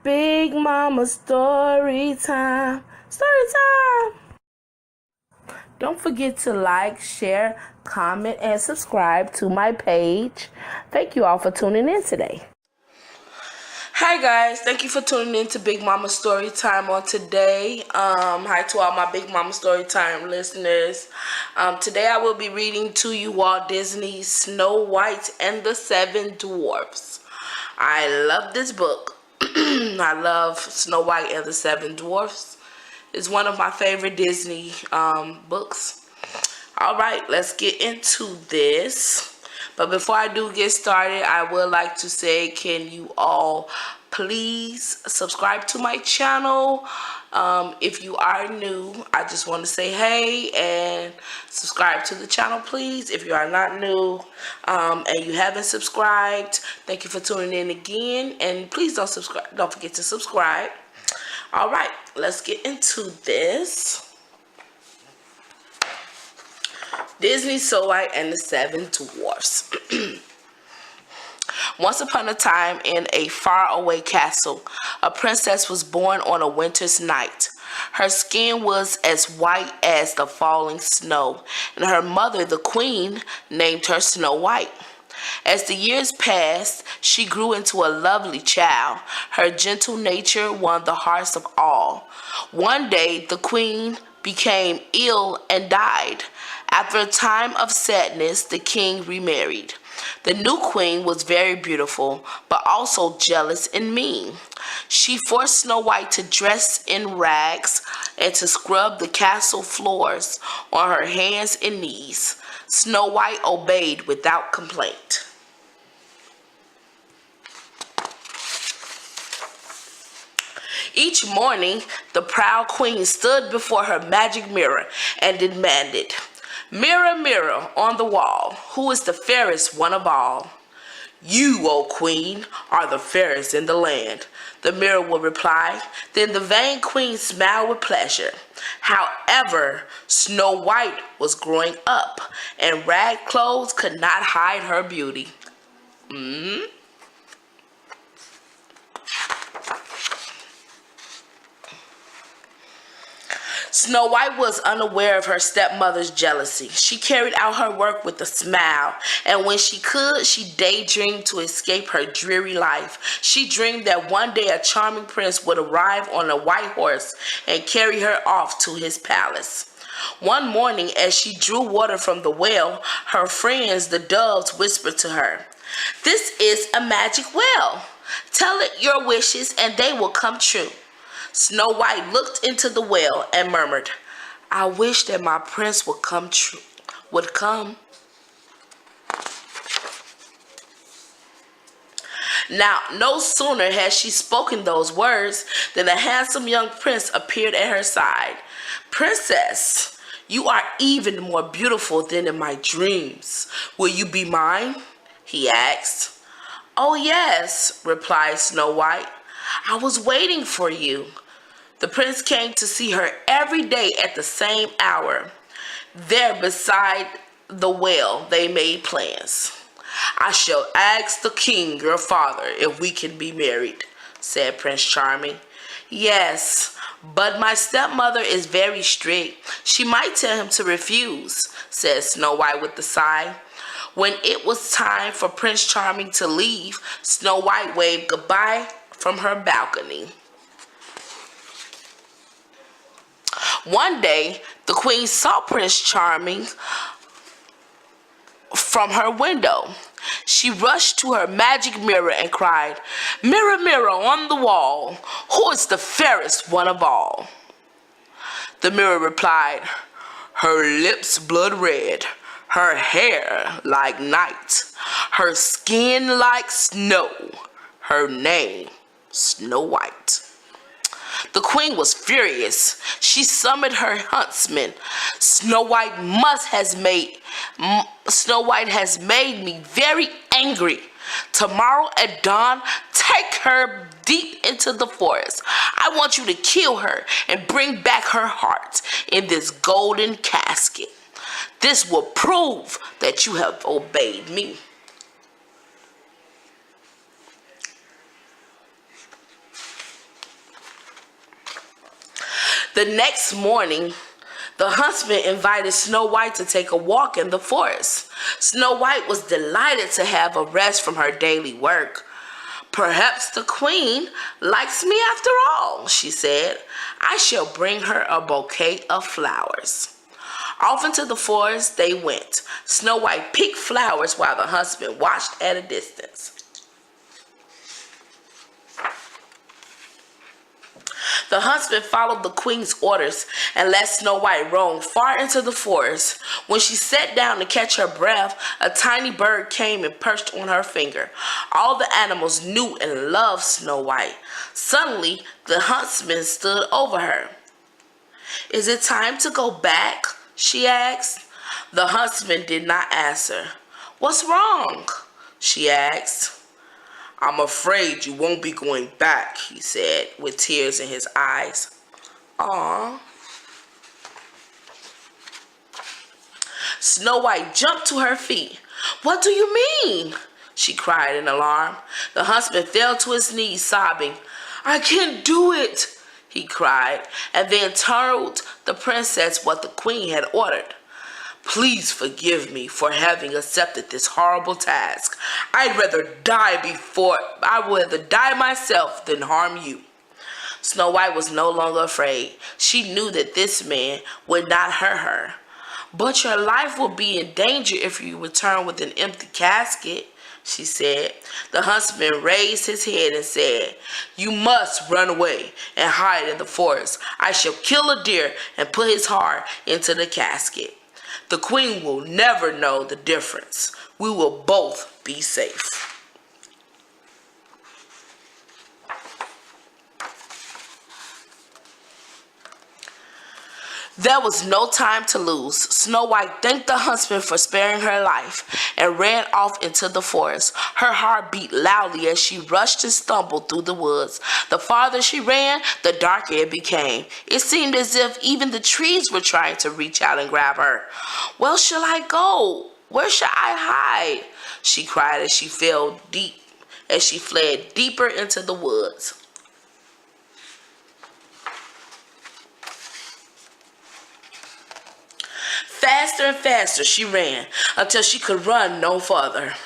Big Mama story time. Story time. Don't forget to like, share, comment, and subscribe to my page. Thank you all for tuning in today. Hi guys, thank you for tuning in to Big Mama Story Time on today. Hi to all my Big Mama Story Time listeners. Today I will be reading to you Walt Disney's Snow White and the Seven Dwarfs. I love this book. I love Snow White and the Seven Dwarfs. It's one of my favorite Disney books. Alright, let's get into this. But before I do get started, I would like to say, can you all please subscribe to my channel? If you are new, I just want to say hey and subscribe to the channel, please. If you are not new and you haven't subscribed, thank you for tuning in again. And please don't forget to subscribe. All right, let's get into this. Disney Snow White and the Seven Dwarfs. Once upon a time, in a faraway castle, a princess was born on a winter's night. Her skin was as white as the falling snow, and her mother, the queen, named her Snow White. As the years passed, she grew into a lovely child. Her gentle nature won the hearts of all. One day, the queen became ill and died. After a time of sadness, the king remarried. The new queen was very beautiful, but also jealous and mean. She forced Snow White to dress in rags and to scrub the castle floors on her hands and knees. Snow White obeyed without complaint. Each morning, the proud queen stood before her magic mirror and demanded, "Mirror, mirror on the wall, who is the fairest one of all?" "You, O queen, are the fairest in the land," the mirror would reply. Then the vain queen smiled with pleasure. However, Snow White was growing up, and rag clothes could not hide her beauty. Snow White was unaware of her stepmother's jealousy. She carried out her work with a smile, and when she could, she daydreamed to escape her dreary life. She dreamed that one day a charming prince would arrive on a white horse and carry her off to his palace. One morning, as she drew water from the well, her friends, the doves, whispered to her, "This is a magic well. Tell it your wishes and they will come true." Snow White looked into the well and murmured, "I wish that my prince would come. Now, no sooner had she spoken those words than a handsome young prince appeared at her side. "Princess, you are even more beautiful than in my dreams. Will you be mine?" he asked. "Oh yes," replied Snow White. "I was waiting for you." The prince came to see her every day at the same hour. There beside the well, they made plans. "I shall ask the king, your father, if we can be married," said Prince Charming. "Yes, but my stepmother is very strict. She might tell him to refuse," said Snow White with a sigh. When it was time for Prince Charming to leave, Snow White waved goodbye from her balcony. One day, the queen saw Prince Charming from her window. She rushed to her magic mirror and cried, "Mirror, mirror on the wall, who is the fairest one of all?" The mirror replied, "Her lips blood red, her hair like night, her skin like snow, her name Snow White." The queen was furious. She summoned her huntsman. Snow White has made me very angry. Tomorrow at dawn, take her deep into the forest. I want you to kill her and bring back her heart in this golden casket. This will prove that you have obeyed me." The next morning, the huntsman invited Snow White to take a walk in the forest. Snow White was delighted to have a rest from her daily work. "Perhaps the queen likes me after all," she said. "I shall bring her a bouquet of flowers." Off into the forest they went. Snow White picked flowers while the huntsman watched at a distance. The huntsman followed the queen's orders and let Snow White roam far into the forest. When she sat down to catch her breath, a tiny bird came and perched on her finger. All the animals knew and loved Snow White. Suddenly, the huntsman stood over her. "Is it time to go back?" she asked. The huntsman did not answer. "What's wrong?" she asked. "I'm afraid you won't be going back," he said, with tears in his eyes. "Aw." Snow White jumped to her feet. "What do you mean?" she cried in alarm. The huntsman fell to his knees, sobbing. "I can't do it," he cried, and then told the princess what the queen had ordered. "Please forgive me for having accepted this horrible task. I'd rather die myself than harm you." Snow White was no longer afraid. She knew that this man would not hurt her. "But your life will be in danger if you return with an empty casket," she said. The huntsman raised his head and said, "You must run away and hide in the forest. I shall kill a deer and put his heart into the casket. The queen will never know the difference. We will both be safe." There was no time to lose. Snow White thanked the huntsman for sparing her life and ran off into the forest. Her heart beat loudly as she rushed and stumbled through the woods. The farther she ran, the darker it became. It seemed as if even the trees were trying to reach out and grab her. "Where shall I go? Where shall I hide?" she cried as she fled deeper into the woods. Faster and faster she ran until she could run no farther.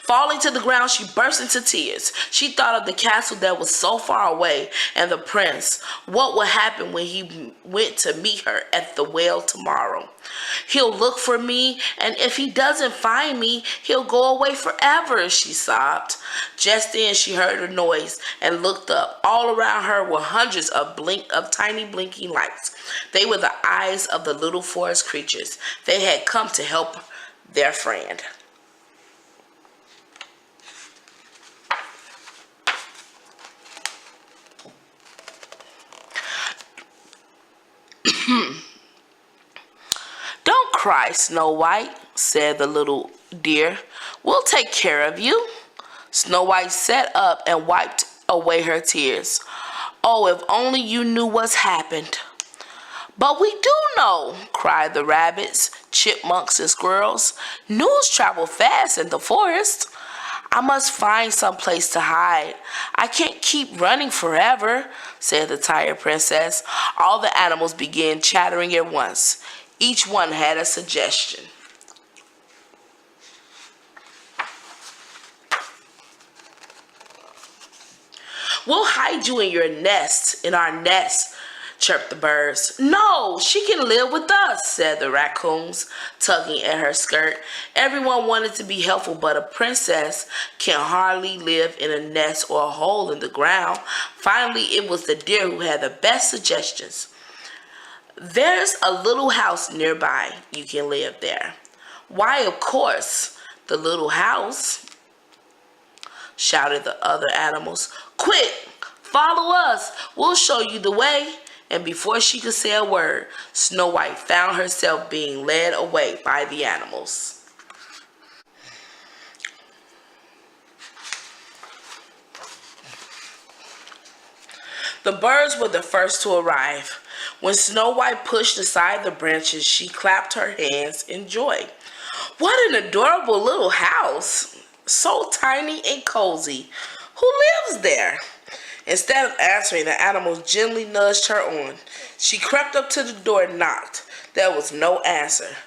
Falling to the ground, she burst into tears. She thought of the castle that was so far away and the prince. What would happen when he went to meet her at the well tomorrow? "He'll look for me, and if he doesn't find me, he'll go away forever," she sobbed. Just then she heard a noise and looked up. All around her were hundreds of tiny blinking lights. They were the eyes of the little forest creatures. They had come to help their friend. "Don't cry, Snow White," said the little deer. "We'll take care of you." Snow White sat up and wiped away her tears. "Oh, if only you knew what's happened." "But we do know," cried the rabbits, chipmunks, and squirrels. "News travels fast in the forest." "I must find some place to hide. I can't keep running forever," said the tired princess. All the animals began chattering at once. Each one had a suggestion. "We'll hide you in our nest," chirped the birds. "No, she can live with us," said the raccoons, tugging at her skirt. Everyone wanted to be helpful, but a princess can hardly live in a nest or a hole in the ground. Finally, it was the deer who had the best suggestions. "There's a little house nearby. You can live there." "Why, of course, the little house," shouted the other animals. "Quick, follow us. We'll show you the way." And before she could say a word, Snow White found herself being led away by the animals. The birds were the first to arrive. When Snow White pushed aside the branches, she clapped her hands in joy. "What an adorable little house! So tiny and cozy. Who lives there?" Instead of answering, the animals gently nudged her on. She crept up to the door and knocked. There was no answer.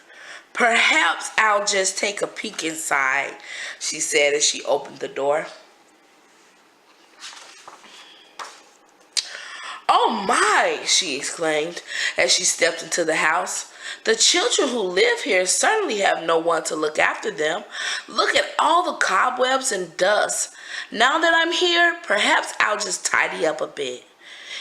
"Perhaps I'll just take a peek inside," she said as she opened the door. "Oh my!" she exclaimed as she stepped into the house. "The children who live here certainly have no one to look after them. Look at all the cobwebs and dust. Now that I'm here, perhaps I'll just tidy up a bit."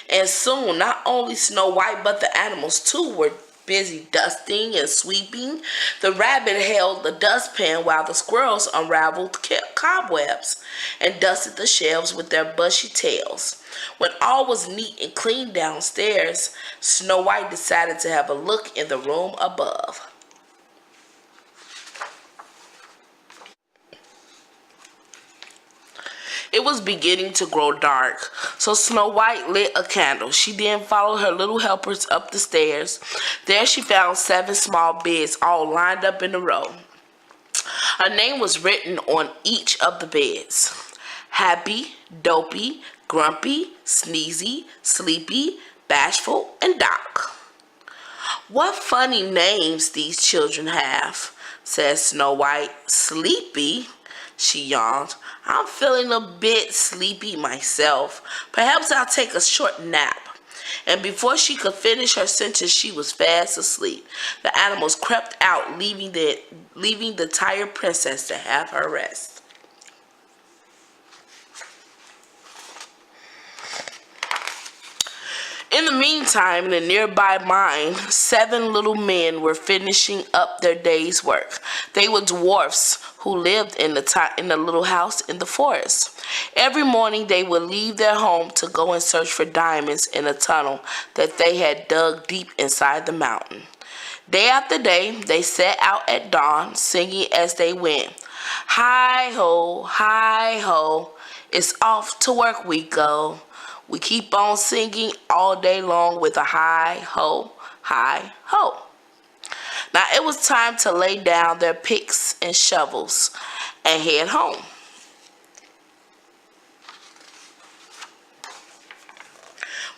And soon, not only Snow White but the animals too were busy dusting and sweeping. The rabbit held the dustpan while the squirrels unraveled cobwebs and dusted the shelves with their bushy tails. When all was neat and clean downstairs, Snow White decided to have a look in the room above. It was beginning to grow dark, so Snow White lit a candle. She then followed her little helpers up the stairs. There she found 7 small beds all lined up in a row. A name was written on each of the beds: Happy, Dopey, Grumpy, Sneezy, Sleepy, Bashful, and Doc. "What funny names these children have," said Snow White. "Sleepy?" she yawned. "I'm feeling a bit sleepy myself. Perhaps I'll take a short nap." And before she could finish her sentence, she was fast asleep. The animals crept out, leaving the tired princess to have her rest. In the meantime, in a nearby mine, 7 little men were finishing up their day's work. They were dwarfs who lived in the little house in the forest. Every morning they would leave their home to go and search for diamonds in a tunnel that they had dug deep inside the mountain. Day after day, they set out at dawn, singing as they went. "Hi ho, it's off to work we go. We keep on singing all day long with a hi ho, hi ho." Now it was time to lay down their picks and shovels and head home.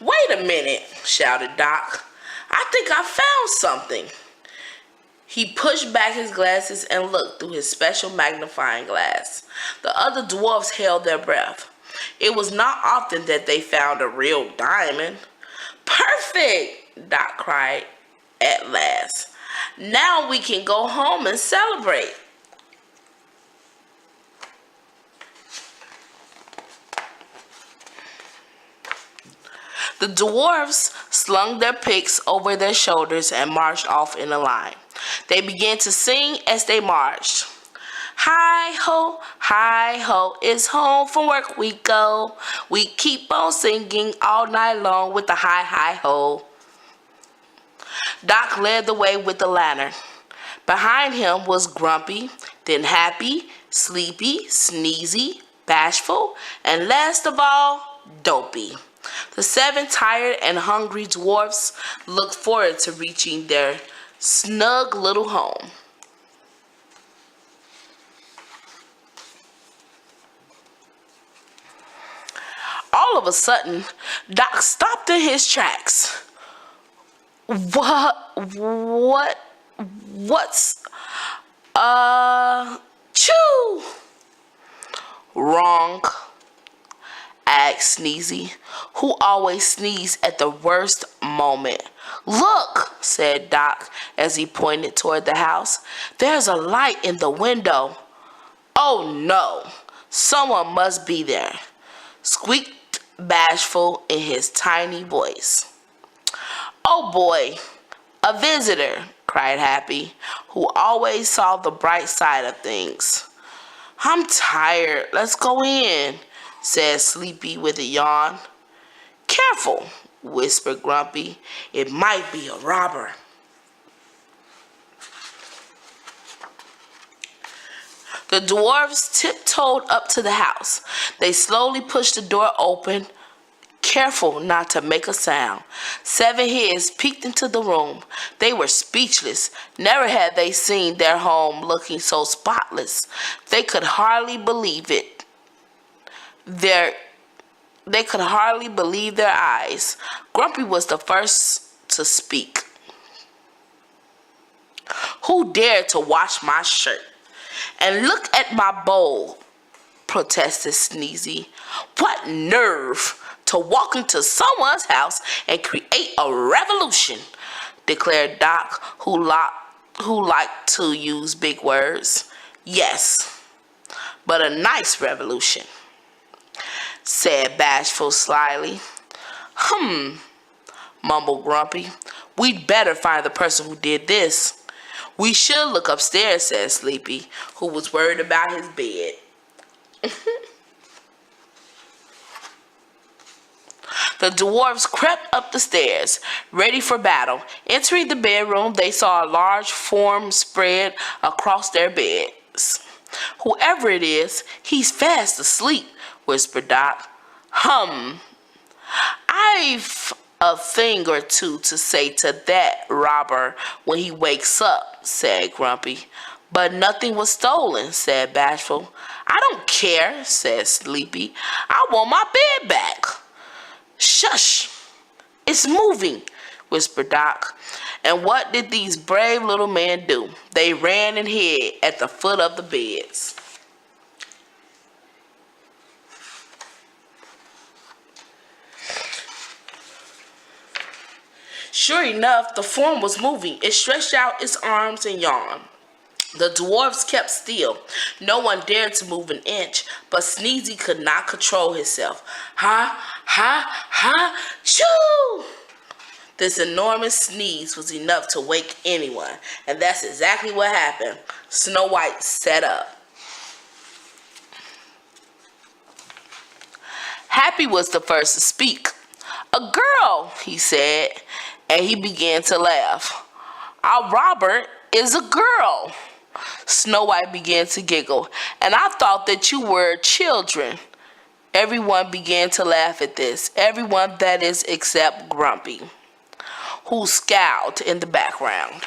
"Wait a minute," shouted Doc. "I think I found something." He pushed back his glasses and looked through his special magnifying glass. The other dwarfs held their breath. It was not often that they found a real diamond. "Perfect!" Doc cried at last. "Now we can go home and celebrate." The dwarfs slung their picks over their shoulders and marched off in a line. They began to sing as they marched. "Hi ho, it's home from work we go. We keep on singing all night long with the hi ho." Doc led the way with the lantern. Behind him was Grumpy, then Happy, Sleepy, Sneezy, Bashful, and last of all, Dopey. The 7 tired and hungry dwarfs looked forward to reaching their snug little home. All of a sudden, Doc stopped in his tracks. What's, chew?" "Wrong," asked Sneezy, who always sneezed at the worst moment. "Look," said Doc as he pointed toward the house. "There's a light in the window." "Oh no, someone must be there," squeaked Bashful in his tiny voice. "Oh boy, a visitor," cried Happy, who always saw the bright side of things. "I'm tired. Let's go in," said Sleepy with a yawn. "Careful," whispered Grumpy. "It might be a robber." The dwarves tiptoed up to the house. They slowly pushed the door open, careful not to make a sound. 7 heads peeked into the room. They were speechless. Never had they seen their home looking so spotless. They could hardly believe it. They could hardly believe their eyes. Grumpy was the first to speak. "Who dared to wash my shirt? And look at my bowl," protested Sneezy. "What nerve to walk into someone's house and create a revolution," declared Doc, who liked to use big words. "Yes, but a nice revolution," said Bashful slyly. Mumbled Grumpy. "We'd better find the person who did this." "We should look upstairs," said Sleepy, who was worried about his bed. The dwarfs crept up the stairs, ready for battle. Entering the bedroom, they saw a large form spread across their beds. "Whoever it is, he's fast asleep," whispered Doc. "I've a thing or two to say to that robber when he wakes up," said Grumpy. "But nothing was stolen," said Bashful. "I don't care," said Sleepy. "I want my bed back." "Shush! It's moving," whispered Doc. And what did these brave little men do? They ran and hid at the foot of the beds. Sure enough, the form was moving. It stretched out its arms and yawned. The dwarfs kept still. No one dared to move an inch, but Sneezy could not control himself. "Ha, ha, ha, choo!" This enormous sneeze was enough to wake anyone, and that's exactly what happened. Snow White sat up. Happy was the first to speak. "A girl," he said, and he began to laugh. "Our robber is a girl." Snow White began to giggle. "And I thought that you were children." Everyone began to laugh at this. Everyone, that is, except Grumpy, who scowled in the background.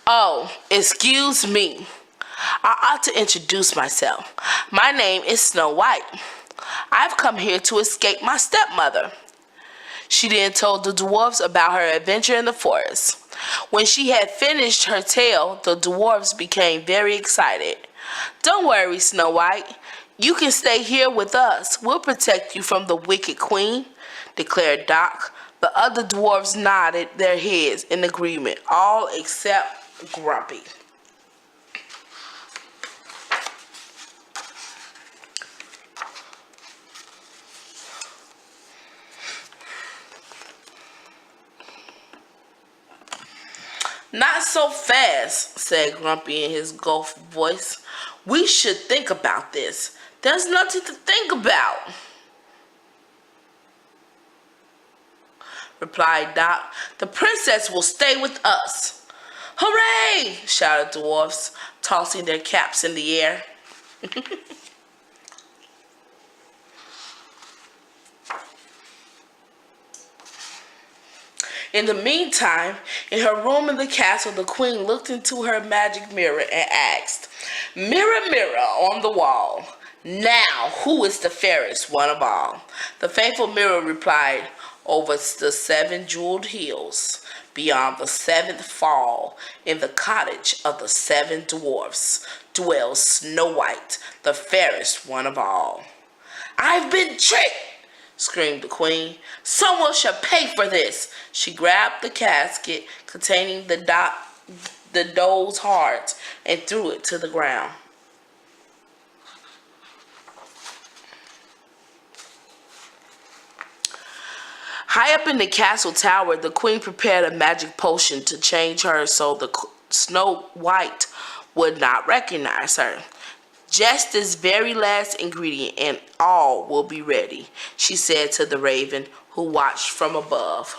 "Oh, excuse me. I ought to introduce myself. My name is Snow White. I've come here to escape my stepmother." She then told the dwarfs about her adventure in the forest. When she had finished her tale, the dwarfs became very excited. "Don't worry, Snow White. You can stay here with us. We'll protect you from the wicked queen," declared Doc. The other dwarfs nodded their heads in agreement, all except Grumpy. "Not so fast," said Grumpy in his gulf voice. "We should think about this." "There's nothing to think about," replied Doc. "The princess will stay with us." "Hooray!" shouted the dwarfs, tossing their caps in the air. In the meantime, in her room in the castle, the queen looked into her magic mirror and asked, "Mirror, mirror on the wall, now who is the fairest one of all?" The faithful mirror replied, "Over the 7 jeweled hills, beyond the 7th fall, in the cottage of the 7 dwarfs, dwells Snow White, the fairest one of all." "I've been tricked!" screamed the queen. "Someone shall pay for this." She grabbed the casket containing the doe's heart and threw it to the ground. High up in the castle tower, the queen prepared a magic potion to change her so the Snow White would not recognize her. "Just this very last ingredient and all will be ready," she said to the raven who watched from above.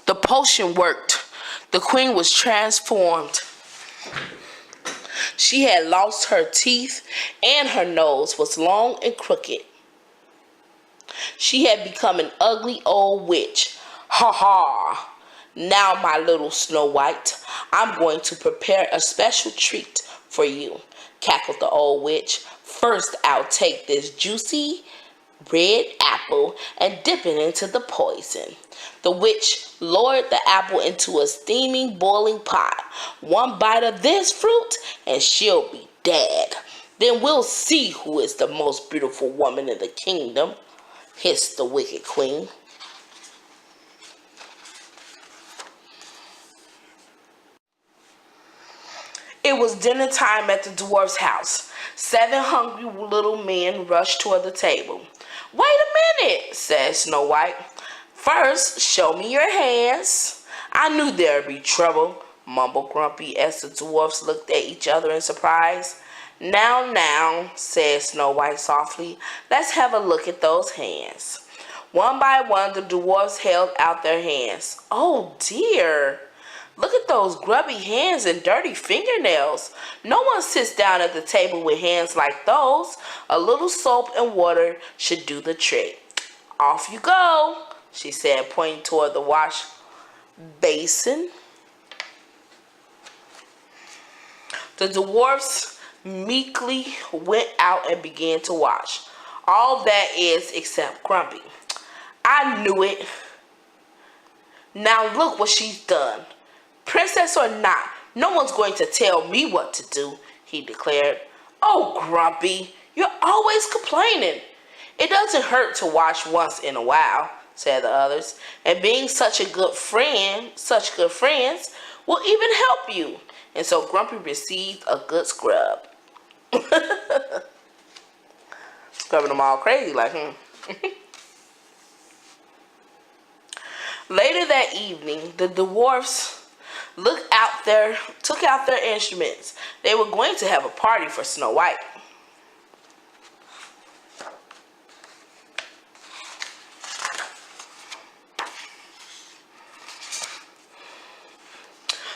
The potion worked. The queen was transformed. She had lost her teeth and her nose was long and crooked. She had become an ugly old witch. "Ha ha! Now, my little Snow White, I'm going to prepare a special treat for you, cackled the old witch. First, I'll take this juicy red apple and dip it into the poison. The witch lowered the apple into a steaming, boiling pot. One bite of this fruit and she'll be dead. Then we'll see who is the most beautiful woman in the kingdom, hissed the wicked queen. It was dinner time at the dwarf's house. 7 hungry little men rushed toward the table. Wait a minute, said Snow White. First, show me your hands. I knew there'd be trouble, mumbled Grumpy as the dwarfs looked at each other in surprise. Now, said Snow White softly, let's have a look at those hands. One by one, the dwarfs held out their hands. Oh dear! Look at those grubby hands and dirty fingernails. No one sits down at the table with hands like those. A little soap and water should do the trick. Off you go, she said, pointing toward the wash basin. The dwarfs meekly went out and began to wash. All that is except Grumpy. I knew it. Now look what she's done. Princess or not, no one's going to tell me what to do, he declared. Oh, Grumpy, you're always complaining. It doesn't hurt to wash once in a while, said the others, and being such good friends will even help you. And so Grumpy received a good scrub. Scrubbing them all crazy like, Later that evening, the dwarfs took out their instruments. They were going to have a party for Snow White.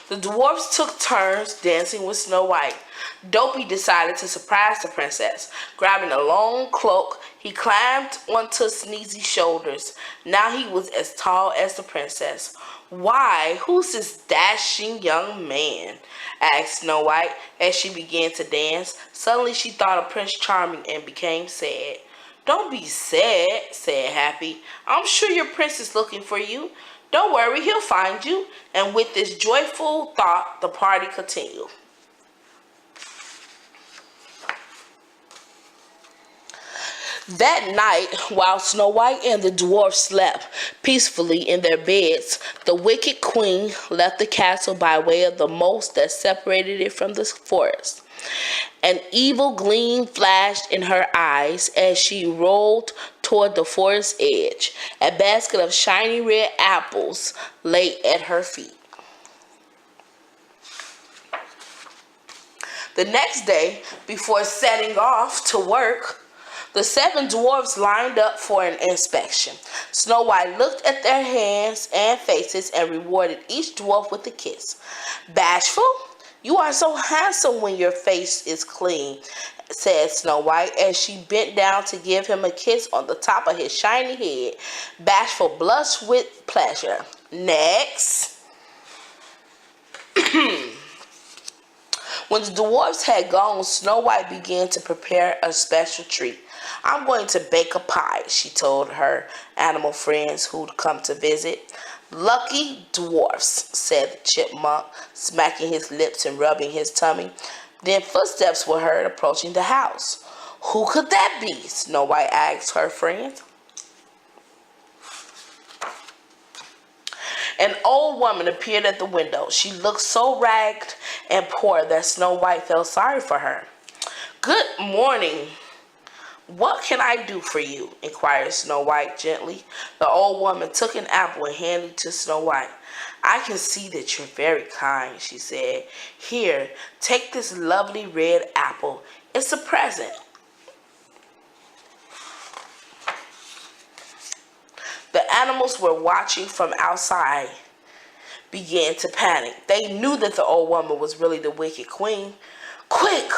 The dwarfs took turns dancing with Snow White. Dopey decided to surprise the princess. Grabbing a long cloak, he climbed onto Sneezy's shoulders. Now he was as tall as the princess. Why, who's this dashing young man? Asked Snow White as she began to dance. Suddenly she thought of Prince Charming and became sad. Don't be sad, said Happy. I'm sure your prince is looking for you. Don't worry, he'll find you. And with this joyful thought, the party continued. That night, while Snow White and the dwarfs slept peacefully in their beds, the wicked queen left the castle by way of the moat that separated it from the forest. An evil gleam flashed in her eyes as she rolled toward the forest edge. A basket of shiny red apples lay at her feet. The next day, before setting off to work, the 7 dwarfs lined up for an inspection. Snow White looked at their hands and faces and rewarded each dwarf with a kiss. Bashful? You are so handsome when your face is clean, said Snow White as she bent down to give him a kiss on the top of his shiny head. Bashful blushed with pleasure. Next. When the dwarfs had gone, Snow White began to prepare a special treat. I'm going to bake a pie, she told her animal friends who'd come to visit. Lucky dwarfs, said the chipmunk, smacking his lips and rubbing his tummy. Then footsteps were heard approaching the house. Who could that be? Snow White asked her friends. An old woman appeared at the window. She looked so ragged and poor that Snow White felt sorry for her. Good morning. What can I do for you? Inquired Snow White gently. The old woman took an apple and handed it to Snow White. I can see that you're very kind, she said. Here, take this lovely red apple. It's a present. The animals were watching from outside began to panic. They knew that the old woman was really the wicked queen. Quick,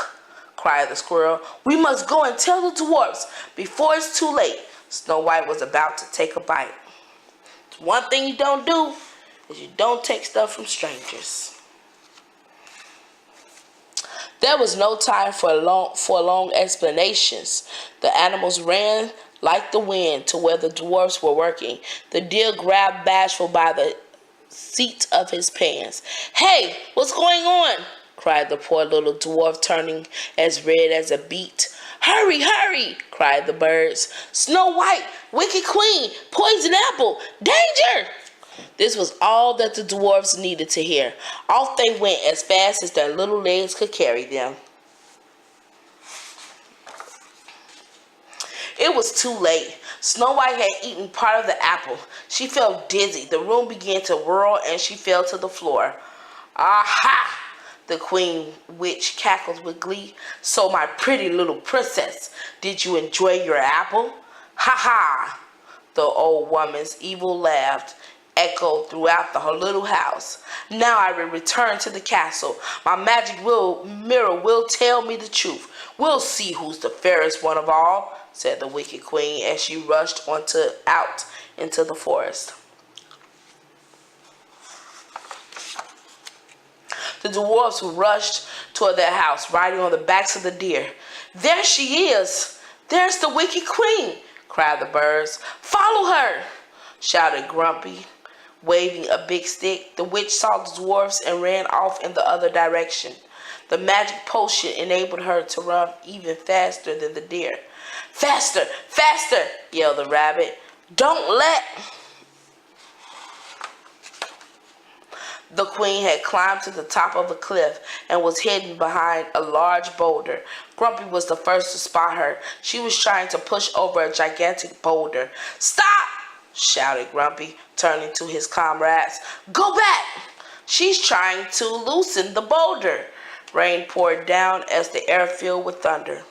cried the squirrel. We must go and tell the dwarfs before it's too late. Snow White was about to take a bite. One thing you don't do is you don't take stuff from strangers. There was no time for long explanations. The animals ran like the wind to where the dwarfs were working. The deer grabbed Bashful by the seat of his pants. "Hey, what's going on?" cried the poor little dwarf, turning as red as a beet. "Hurry, hurry!" cried the birds. "Snow White, Wicked Queen, Poison Apple, danger!" This was all that the dwarfs needed to hear. Off they went as fast as their little legs could carry them. It was too late. Snow White had eaten part of the apple. She felt dizzy. The room began to whirl and she fell to the floor. "Aha!" the queen witch cackled with glee. "So, my pretty little princess, did you enjoy your apple?" "Ha ha!" The old woman's evil laugh echoed throughout the little house. "Now I will return to the castle. My mirror will tell me the truth. We'll see who's the fairest one of all," said the wicked queen as she rushed out into the forest. The dwarfs rushed toward their house, riding on the backs of the deer. "There she is! There's the wicked queen!" cried the birds. "Follow her!" shouted Grumpy, waving a big stick. The witch saw the dwarfs and ran off in the other direction. The magic potion enabled her to run even faster than the deer. "Faster! Faster!" yelled the rabbit. "Don't let..." The queen had climbed to the top of the cliff and was hidden behind a large boulder. Grumpy was the first to spot her. She was trying to push over a gigantic boulder. "Stop!" shouted Grumpy, turning to his comrades. "Go back! She's trying to loosen the boulder." Rain poured down as the air filled with thunder.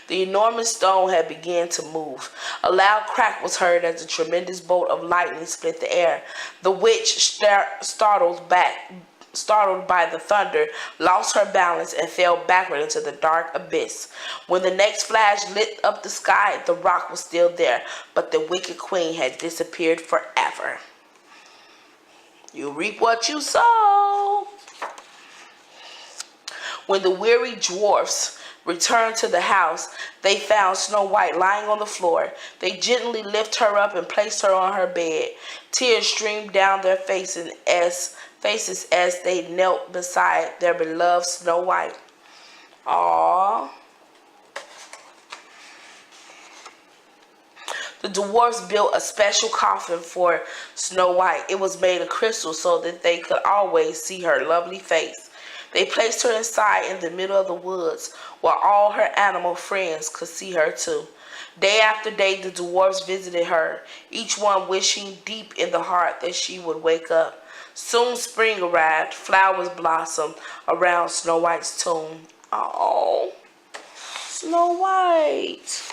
The enormous stone had begun to move. A loud crack was heard as a tremendous bolt of lightning split the air. The witch, startled by the thunder, lost her balance and fell backward into the dark abyss. When the next flash lit up the sky, the rock was still there, but the wicked queen had disappeared forever. You reap what you sow. When the weary dwarfs returned to the house, they found Snow White lying on the floor. They gently lifted her up and placed her on her bed. Tears streamed down their faces as they knelt beside their beloved Snow White. Aww. The dwarfs built a special coffin for Snow White. It was made of crystal so that they could always see her lovely face. They placed her inside in the middle of the woods where all her animal friends could see her too. Day after day the dwarfs visited her, each one wishing deep in the heart that she would wake up. Soon spring arrived. Flowers blossomed around Snow White's tomb. Oh, Snow White.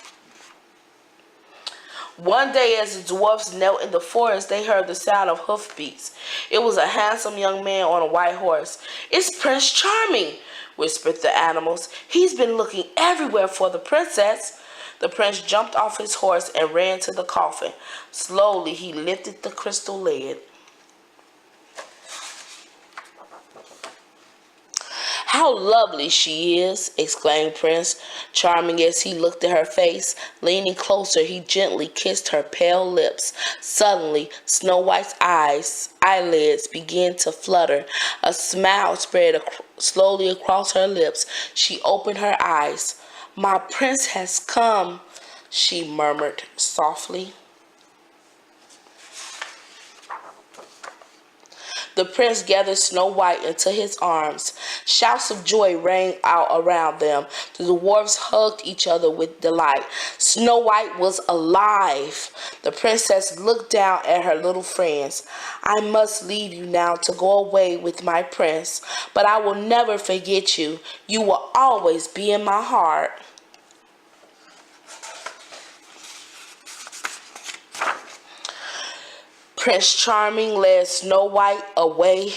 One day as the dwarfs knelt in the forest, they heard the sound of hoofbeats. It was a handsome young man on a white horse. "It's Prince Charming," whispered the animals. "He's been looking everywhere for the princess." The prince jumped off his horse and ran to the coffin. Slowly he lifted the crystal lid. "How lovely she is," exclaimed Prince Charming as he looked at her face. Leaning closer, he gently kissed her pale lips. Suddenly, Snow White's eyelids began to flutter. A smile spread slowly across her lips. She opened her eyes. "My prince has come," she murmured softly. The prince gathered Snow White into his arms. Shouts of joy rang out around them. The dwarfs hugged each other with delight. Snow White was alive. The princess looked down at her little friends. "I must leave you now to go away with my prince, but I will never forget you. You will always be in my heart." Prince Charming led Snow White away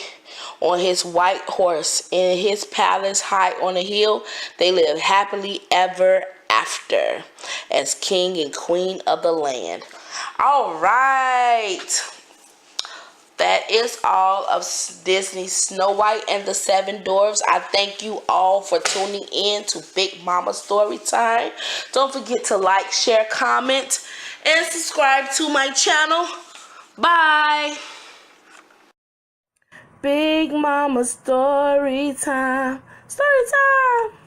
on his white horse in his palace high on a hill. They lived happily ever after as king and queen of the land. All right. that is all of Disney's Snow White and the Seven Dwarfs. I thank you all for tuning in to Big Mama Story Time. Don't forget to like, share, comment, and subscribe to my channel. Bye. Big Mama Story Time. Story time.